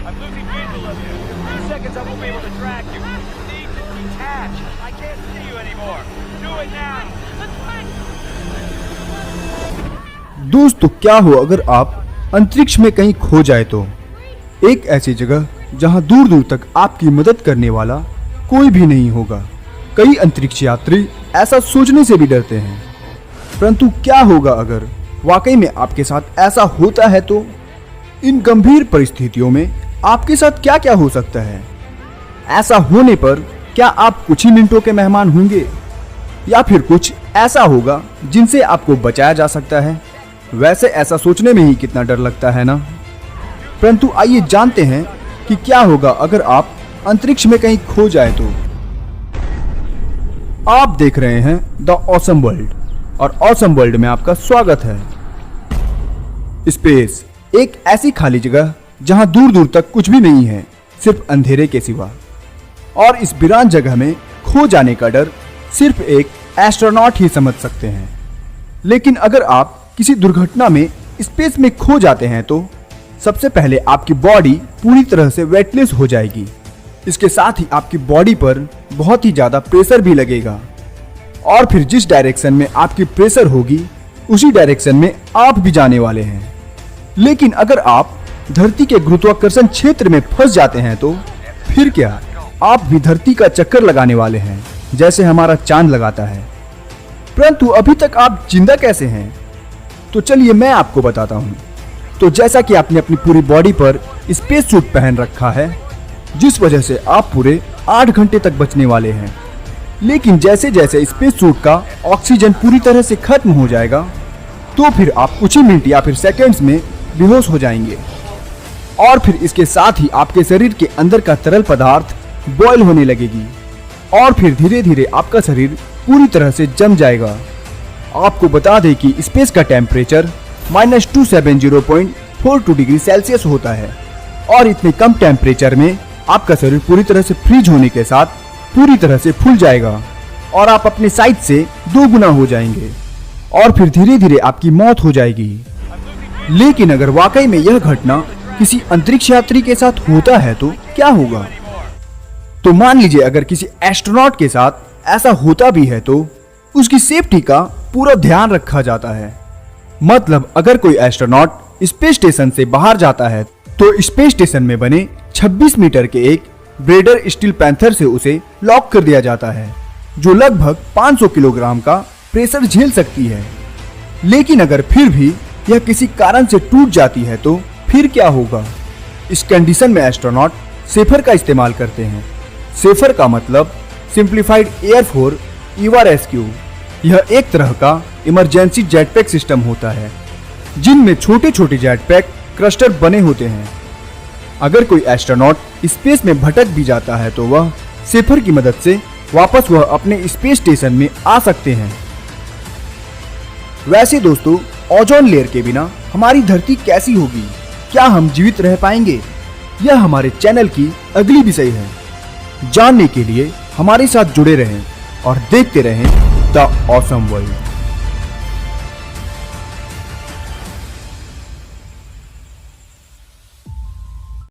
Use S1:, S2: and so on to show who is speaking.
S1: I'm losing visual of you. In a few seconds I won't be able to track you. You need to detach. I can't see you anymore. Do it now.
S2: दोस्तों, क्या हो अगर आप अंतरिक्ष में कहीं खो जाए तो? एक ऐसी जगह जहां दूर दूर तक आपकी मदद करने वाला कोई भी नहीं होगा। कई अंतरिक्ष यात्री ऐसा सोचने से भी डरते हैं, परंतु क्या होगा अगर वाकई में आपके साथ ऐसा होता है तो? इन गंभीर परिस्थितियों में आपके साथ क्या क्या हो सकता है? ऐसा होने पर क्या आप कुछ ही मिनटों के मेहमान होंगे, या फिर कुछ ऐसा होगा जिनसे आपको बचाया जा सकता है? वैसे ऐसा सोचने में ही कितना डर लगता है ना। परंतु आइए जानते हैं कि क्या होगा अगर आप अंतरिक्ष में कहीं खो जाए तो। आप देख रहे हैं द ऑसम वर्ल्ड, और ऑसम वर्ल्ड में आपका स्वागत है। स्पेस एक ऐसी खाली जगह जहां दूर दूर तक कुछ भी नहीं है, सिर्फ अंधेरे के सिवा। और इस वीरान जगह में खो जाने का डर सिर्फ एक एस्ट्रोनॉट ही समझ सकते हैं। लेकिन अगर आप किसी दुर्घटना में स्पेस में खो जाते हैं तो सबसे पहले आपकी बॉडी पूरी तरह से वेटलेस हो जाएगी। इसके साथ ही आपकी बॉडी पर बहुत ही ज्यादा प्रेशर भी लगेगा, और फिर जिस डायरेक्शन में आपकी प्रेशर होगी उसी डायरेक्शन में आप भी जाने वाले हैं। लेकिन अगर आप धरती के गुरुत्वाकर्षण क्षेत्र में फंस जाते हैं तो फिर क्या? आप भी धरती का चक्कर लगाने वाले हैं, जैसे हमारा चांद लगाता है। परंतु अभी तक आप जिंदा कैसे हैं? तो चलिए मैं आपको बताता हूँ। तो जैसा कि आपने अपनी पूरी बॉडी पर स्पेस सूट पहन रखा है, जिस वजह से आप पूरे 8 घंटे तक बचने वाले हैं। लेकिन जैसे जैसे स्पेस सूट का ऑक्सीजन पूरी तरह से खत्म हो जाएगा तो फिर आप कुछ ही मिनट या फिर सेकंड्स में बेहोश हो जाएंगे, और फिर इसके साथ ही आपके शरीर के अंदर का तरल पदार्थ बॉयल होने लगेगी, और फिर धीरे धीरे आपका शरीर पूरी तरह से जम जाएगा। आपको बता दें कि स्पेस का टेम्परेचर -270.42 डिग्री सेल्सियस होता है, और इतने कम टेम्परेचर में आपका शरीर पूरी तरह से फ्रीज होने के साथ पूरी तरह से फूल जाएगा, और आप अपने साइज से 2 गुना हो जाएंगे, और फिर धीरे धीरे आपकी मौत हो जाएगी। लेकिन अगर वाकई में यह घटना किसी अंतरिक्ष यात्री के साथ होता है तो क्या होगा? तो मान लीजिए अगर किसी एस्ट्रोनॉट के साथ ऐसा होता भी है तो उसकी सेफ्टी का पूरा ध्यान रखा जाता है। मतलब अगर कोई एस्ट्रोनॉट स्पेस स्टेशन से बाहर जाता है तो स्पेस स्टेशन में बने 26 मीटर के एक ब्रेडर स्टील पैंथर से उसे लॉक कर दिया जाता है, जो लगभग 500 किलोग्राम का प्रेशर झेल सकती है। लेकिन अगर फिर भी यह किसी कारण से टूट जाती है तो फिर क्या होगा? इस कंडीशन में एस्ट्रोनॉट सेफर का इस्तेमाल करते हैं। सेफर का मतलब simplified air for Eva rescue. यह एक तरह का इमरजेंसी जेटपैक सिस्टम होता है, जिनमें छोटे छोटे जेटपैक क्लस्टर बने होते हैं। अगर कोई एस्ट्रोनॉट स्पेस में भटक भी जाता है तो वह सेफर की मदद से वापस वह अपने स्पेस स्टेशन में आ सकते हैं। वैसे दोस्तों, ओजोन लेयर के बिना हमारी धरती कैसी होगी? क्या हम जीवित रह पाएंगे? यह हमारे चैनल की अगली विषय है। जानने के लिए हमारे साथ जुड़े रहें और देखते रहें द ऑसम वर्ल्ड।